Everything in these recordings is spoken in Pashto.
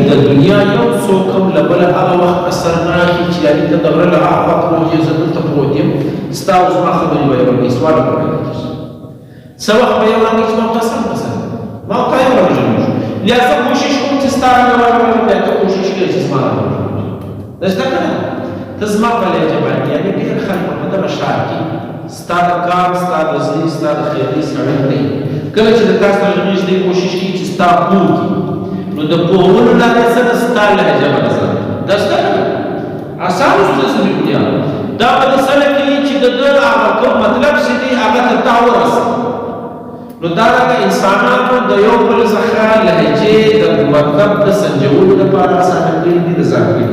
د دنیا یو څوک هم له بله هغه وخت اثر نه اخلي چې یعنې ته د غره له هاخوا ته وایي زه دلته پروت یم ستا او زما خبرې به یو رنګې سوال وکړی څه وخت به یو رنګې چې ما ورته سم مثلا ما ورته یو رنګ لہذا کوشش کوم چې ستا رانه بیا ته کوشش کوې چې زما رانه دا زده که نه ته زما په لهجه باندې یعنې ډېر خلک په دغه ښار کې ستا د کار ستا د زړه ستا د خیالي سړی دی کله چې د تا سره غږېږي دی کوشش کوي چې ستا پوه کړي نو د پوهولو لارې څه ده ستا لهجه به ده دا زده که نه اسانه ستاسو د دنیا دا به د سره کوي چې د ده هغه کوم مطلب چې دی هغه ته تا ورسوي نو دا رنګه انسانانو د یو بل څخه لهجې د مطلب د سنجولو لپاره اسانه کړي دي د ځان کړي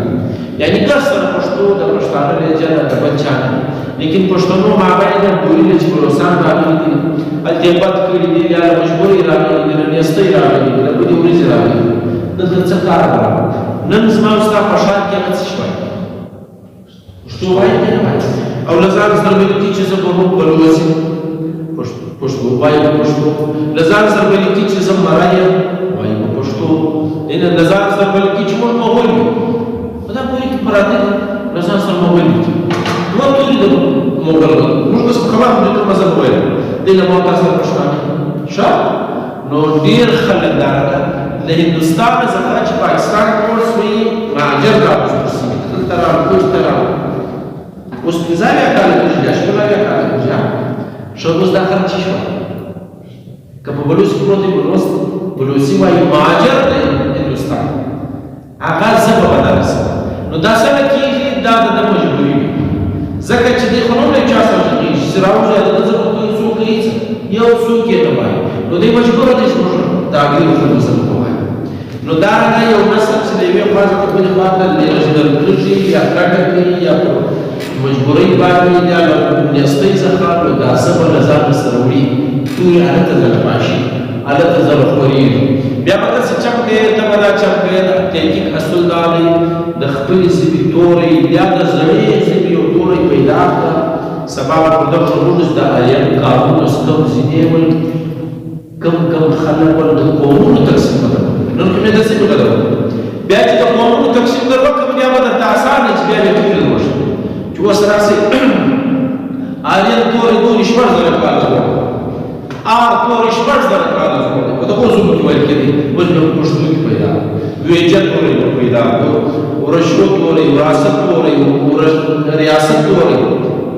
یعنی ګر سره پښتو د پښتانه لهجه ده د بل چا نه لیکن پښتنو مابین د بولي چې په روسان راغلي دي هلته بد کړي دي یا له مجبورۍ راغلي دي له نیستۍ راغلي دي له بدې ورځې راغلي دي دلته څه کار راغلی نن زما او ستا په ښار کې هغه څه شوی پښتو وایي که نه وایي او له ځان سره به لیکي چې زه به موږ بلوڅ یم پښتو وایي په پښتو له ځان سره به لیکي چې زه مری یم وایي په پښتو له ځان سره به لیکي چې موږ مغول یو په دا پورې کې پراته دي له ځان سره مغول لیکي دوه توري د مغول موږ بس په خبره د کوم مذهب ویل دی له ما تاسو سره پښتانه ښه نو ډېر خلک دا د هندوستان څخه چې پاکستان کورس وي مهاجر راغلي سیمې ته دلته راغلي کوچ ته راغلي اوس پنځه اویا کاله کېږي یا شپږ اویا کاله کېږي ښه اوس دا خلک څه شول که په بلوڅ کې پروت وي بلوڅي وایي مهاجر دی هندوستان هغه ژبه بدله شوه نو دا څنګه کېږي دا د ده مجبوري وي ځکه چې دی خو نه له چا سره غږېږي چې راوځي د ده ژبه کوي څوک کوي یو څوک یې نه وایي نو دی مجبوره دی چې موږ د هغې خلکو ژبه ووایو نو دا رنګه یو نسل چې د یوې خوا څخه بلې خوا ته لېږدول کېږي یا کډه کوي یا په مجبورۍ باندې یا له نیستۍ څخه نو دا ژبه له ځانه سره وړي تورې هلته ځله پاشي هلته ځله خورېږي بیا به داسې چپ کوې ته به دا چپ کوې د تحقیق اصل دا دی د خپلې ژبې توری یا د زړې ژبې یو توری پیدا کړه سبا به په دغه روز د آرین کارونه کم ځینې ول کم خلک ول د قومونو تقسیم وکړه نن خو مې داسې وکړه بیا چې د قومونو تقسیم در وکړم بیا به درته اسانه چې بیا مې فکر وشو چې اوس راسې آرین تورې دونې شپږ زره کاله ژغوري آر تورې شپږ زره کاله ژغوري په دغو ژبو کې ویل کېدی اوس بیا په پښتو کې پیدا ویجه تورې به پیدا کړو ورشو تورې وراثت تورې ریاست تورې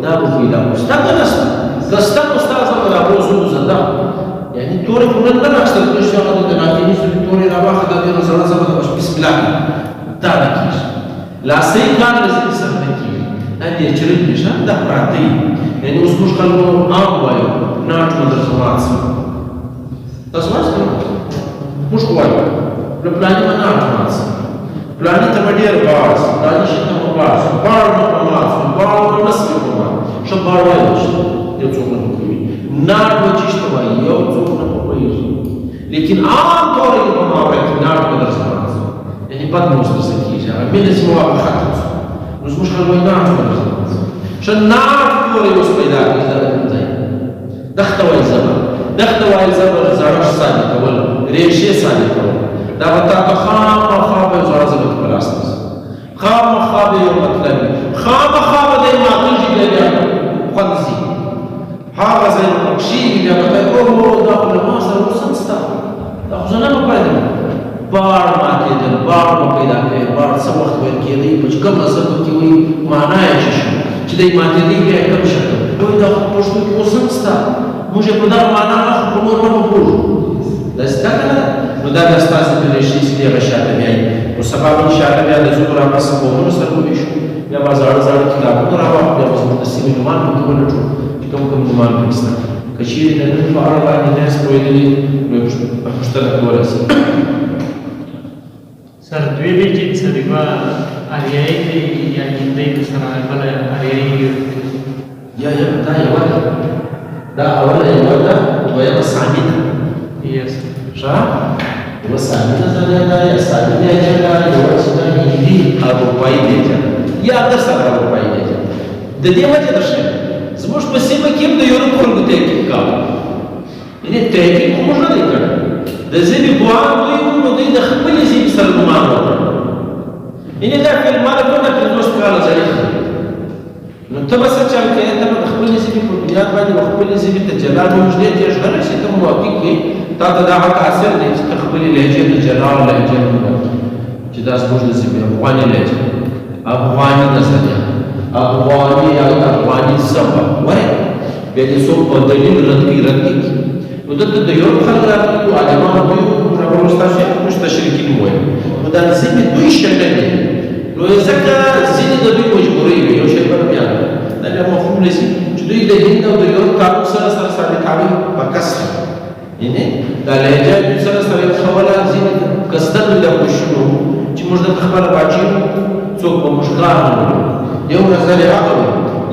دا به پیدا کړو ستا که نسته که ستا نو ستا ژبه دا به ژبو زده یعنی تورې خو نن نه راخیستل کېږي هغه د ناتیني ژبې تورې راواخله دا ډېره زړه ژبه ده بس بسم الله دا نه کېږي لاسۍ کار له ژبې سره نه کېږي دا نیچرل دي ښه دا پراته وي یعنې اوس موږ خلکو عام وایو ناټ مدرسه واڅ تاسو واڅ که موږ خو وایو له پلاني به ناټ واڅ پلاني ته به ډېر باړ پلاني شي ته به باړ باړ نه به ماڅ باړ به نسوي به مات ښه باړ وایو یو څوک نه کوي ناټ به چېشته وایي یو څوک نه پوهېږي لیکن عام طور یې په ما وایي چې ناټ مدرسه واڅ یعنې بد مو ورسره کېږي هغه مینه چې موافقت وشو نو زموږ خلک وایي ناټ مدرسه واڅ ښه ناټ تورې اوس پیدا کړي دا د کوم ځای دښته وایي ژبه دښته وایي ژبه زړښت سادې کول ریښې سادې کول دا به تا ته خامخا به یو زړه ژبه کې په لاس راسي خامخا به یو مطلب وي خامخا به دی ماتېږي بیا خوند ځي هغه ځای به پکښېږي بیا به ته اوه دا خو له ما سره اوس هم شته دا خو زه نه به پیدا باړ ماتېدل باړ به پیدا کوي باړ څه وخت ویل کېدی په چې کومه ژبه کې وایي معنا یې څه شو چې دی ماتېدی بیا یې کوم شکل وایي دا خو په پښتو کې اوس هم شته موږ یې په دغه معنا اخلو په نور نه پوهېږو دا زده که نه نو دا بیا ستاسې د ریښې چې دی هغه شاته بیایي نو سبا به انشاءالله بیا د ځینو راپسې قومونو سره وویشو بیا به زاړه کتابونه راواخلو بیا به زموږ د سیمې نومان پکې ولټو چې کوم نومان پکې شته که چېرې د نن په اړه باندې نه یاست پوهېدلي نو پوښتنه کولی شئ سر دوی دی چې څه آریایي دی یا هندۍ سره بله آریایي یا دا یوه ده دا اوله یوه ده دویمه سامي ده ښه یوه سامي نظریه ده یا سامي لهجه ده یوه چې ده هندي اروپایي لهجه ده یا اکثر سره اروپایي لهجه ده د دې وجه ده ښه زموږ په سیمه کې هم د یورپ خلکو تحقیق کاوه یعنې تحقیق خو موږ نه دی کړی د ژبې پوهان دوی وو نو دوی د خپلې ژبې سره ګمان إني لا في المال كنا في النص على زيك نتبع سرچال كي أنت مخبل نزيد في الدنيا بعد مخبل نزيد في الجلال ومجدين تجهر شيء تم موافقي تدعى كأسر نيجي تخبل لهجة الجلال لهجة المدن جدا سبوج نزيد أفغاني لهجة أفغاني نزليا أفغاني أو أفغاني سبا وين بيجي سوق دليل رتبي وده الديور خلق راتبي وعلماء ربيو مستشركين وين وده نزيد دوي شغلين لو يزكى زين دوي مجبوري يو شيء برميان ده مفهوم لسي جدوي ده هند أو ديور كابو سر كابي بكسر يعني ده لهجة سر خولا زين كسر ده وشنو چې موږ د خبره باچی څوک په مشکلات یو نظر عقل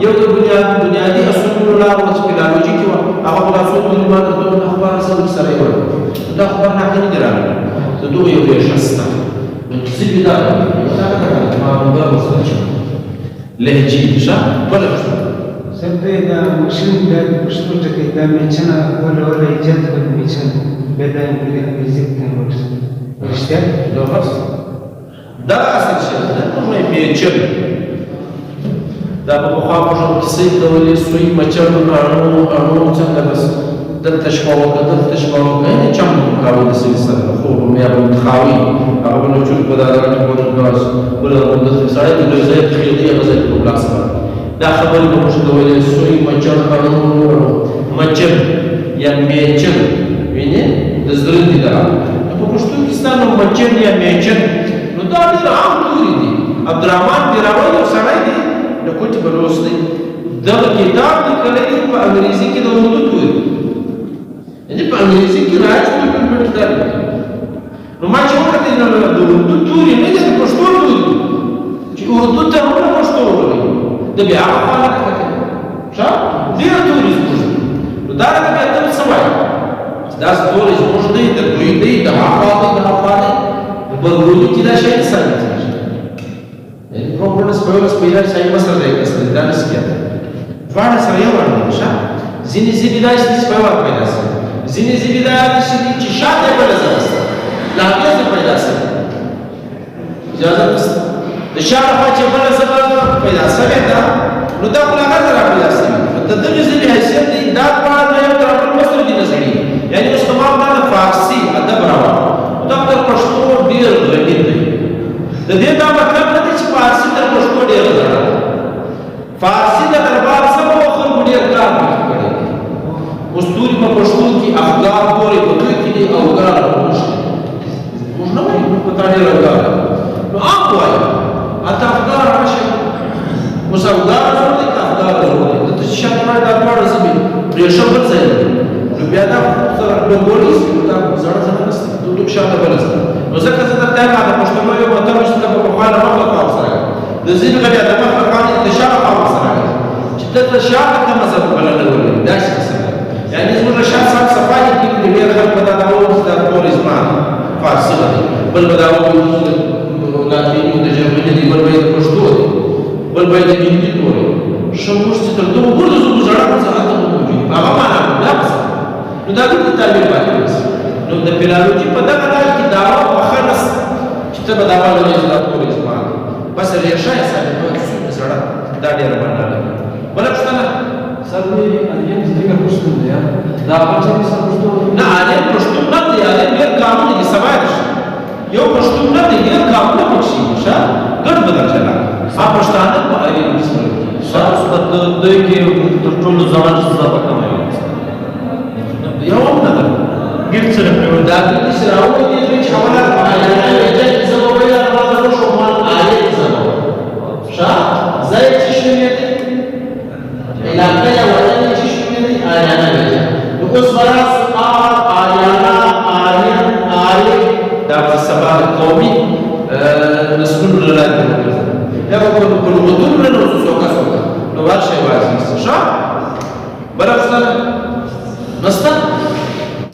یو د بنیادی اصول الله او سپیلالوجي کې هغه خلاصو د معلومات د اخبار سره یو دا خبر نه کوي درانه د دوه یو ډیر شسته زیبی دا ما مبارک سره لهجي ښه ولا سبب دا مشین دا پښتو ټکی دا میچنه ولا ایجاد د میچن بدايه د ذکر ورشته لو خلاص دا اصل شيء ده ما يبيچن دا په خوا په کیسې د ولې سوی مچړ اړو څنګه بس د تشواو نه چم کاوه د سوي سره خو مې ابو تخاوي هغه نو چې په دا راځي په داس ولا د سړی د لوزه خېدي غزل په لاس دا خبرې په مشته ولې سوی مچړ اړو مچړ یا میچړ ویني د زړه دي دا په پښتو کې ستاسو مچړ یا میچړ نو دا ډېر عام توري دي عبدالرحمن بیراوی یو سړی دی د کوټې په لوست دی دغه کتاب لیکلی دی په انګریزي کې د اردو توري یعنې په انګریزي کې راځي په کتاب نو ما چې وکتل نو د اردو توري نه دی د پښتو توري چې اردو ته هم نه پښتو وایي د بیا هغه خوا نه کوي ښه ډېر توري زموږ نو دا راته بیا ته څه وایي دا توري زموږ دی د دوی دی د هغه دی د هغه دی بلغولي کې دا شی انسان دی Problems په سپیلر شای مسله دی کسل دا نسکیا دواړه سره یو اړه شه ځینې زیبیدای چې په وخت پیدا شي ځینې زیبیدای چې شاته پیدا شي لا هغه پیدا شي اجازه ده د شاته په چې بل سبب پیدا شي دا نو دا خپل هغه سره پیدا شي د دغه ځینې حیثیت دی دا په یو طرف مسله دي نظری یعنی مستمر د فارسی ادب راو دا په پښتو ډیر غنی دی د دې دا مطلب نه دی چې فارسی تر پښتو ډیر غوړه فارسی د دربار سره خلکو ډیر کار کړی اوس دوی په پښتو کې افغان پورې په دوی کې دی او ګران موږ نه وایو په تا ډیر ګران نو عام وایو اته افغان راشي اوس افغان ضروري دی افغان ضروري د څه شاته دا پاره زمي ډیر شپه ځای نو بیا دا سره د ګوريس دا زړه څنګه نست دوی شاته بلسته نو ځکه چې دا تاګه د پښتو یو مطلب چې په خپل مخه تاسو سره د زین غبیا د مخه باندې انتشار او سره چې د شاته کوم څه بلل ولې دا څه يعني زموږ شاته صاحب صفای کې د ډیر خلک دا داو د ټوریزم فارسی دی بل بداو د لاتینی د جرمني دی بل د پښتو دی بل د هندي توري شموږ چې تر دوه ګورځو زموږ ځړه څه هغه موجود هغه معنا دا څه نو دا د تعبیر باندې نو د فلالوجي په دغه ډول کې داوا مخنص چې ته به داوا لري چې دا ټوریزم بس ریښه یې سره په ځړه دا ډیر باندې ولکه سبب اليوم ذكر پښتون دی دا پښتو پښتو نه علي پښتون نه دی علي ډېر کارونه دي سبا یو پښتون نه دی ډېر کارونه پکښې ښه ګډ بدل چلا پښتانه په علي سره تاسو په دوی کې تر ټولو ځوان څه پکم یو نه ده ګرځ سره په دا کې سره او دې چې حواله علي زما ویل راځو شو مال علي زما ښه زای چې شنو دي علاقه یا ولنه چې شنو دي آریانا ویل نو اوس براس آریانا آریان آری دا سبا قومي نسلون لرا دا په لغتونو